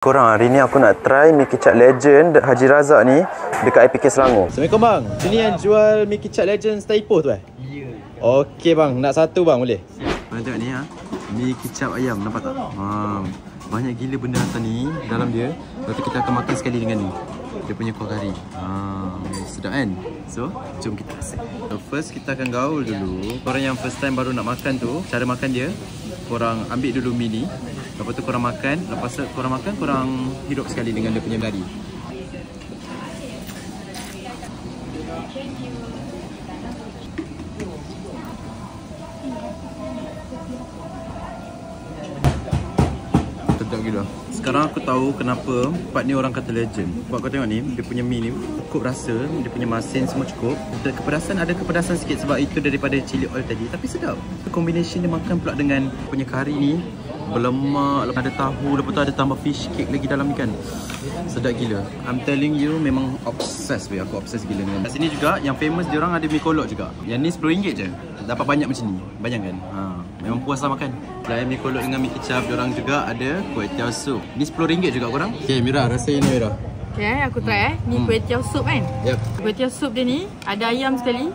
Korang, hari ni aku nak try mi kicap legend Haji Razak ni dekat IPK Selangor. Assalamualaikum bang. Sini yang jual mi kicap legend Star Ipoh tu eh? Ya. Okey bang, nak satu bang boleh? Korang tengok ni ha. Mi kicap ayam, nampak tak? Banyak gila benda atas ni dalam dia. Lepas tu kita akan makan sekali dengan ni. Dia punya kuah kari. Sedap kan? So, jom kita rasa. So, first kita akan gaul dulu. Korang yang first time baru nak makan tu, cara makan dia, korang ambil dulu mi ni. Lepas tu korang makan, lepas korang makan, korang hidup sekali dengan dia punya kari. Sedap gila. Sekarang aku tahu kenapa part ni orang kata legend. Sebab kau tengok ni, dia punya mi ni cukup rasa, dia punya masin semua cukup. Dan kepedasan, ada kepedasan sikit sebab itu daripada chili oil tadi. Tapi sedap. Combination dia makan pula dengan punya kari ni. Berlemak, ada tahu, lepas tu ada tambah fish cake lagi dalam ni kan. Sedap gila. I'm telling you, memang obsessed weh. Aku obsessed gila dengan. Kat sini juga, yang famous diorang ada mi kolok juga. Yang ni RM10 je. Dapat banyak macam ni. Bayangkan. Memang puas lah makan. Selain mi kolok dengan mi kicap, diorang juga ada kuih tiaw sup. Ni RM10 juga korang. Okay Mira, rasain ni Mira. Okay, aku try Ni kuih tiaw sup kan. Yep. Kuih tiaw sup dia ni, ada ayam sekali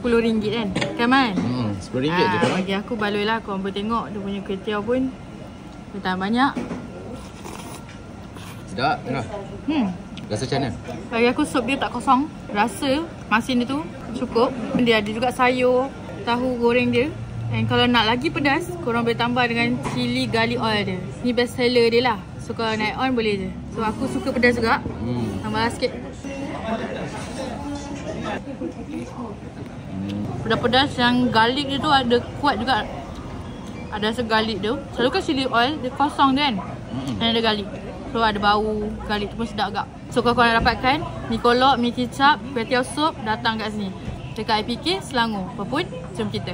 RM10 kan. Kan man? RM10 je korang. Bagi aku baloi lah. Korang boleh tengok dia punya kuih tiaw pun tak banyak. Sedap tengah. Rasa macam mana? Bagi aku sup dia tak kosong. Rasa masin dia tu cukup. Dia ada juga sayur, tahu goreng dia. And kalau nak lagi pedas, korang boleh tambah dengan cili garlic oil dia. Ni best seller dia lah. So kalau naik on boleh je. So aku suka pedas juga. Tambah lah sikit. Pedas-pedas yang garlic dia tu ada kuat juga. Ada rasa garlic tu. Selalu kan chili oil, dia kosong tu kan. Dan ada garlic. So ada bau garlic tu pun sedap agak. So kalau korang nak dapatkan mi kolok, mi kicap, kuih tiaw sup, datang kat sini. Dekat IPK Selangor. Apa pun, jom kita.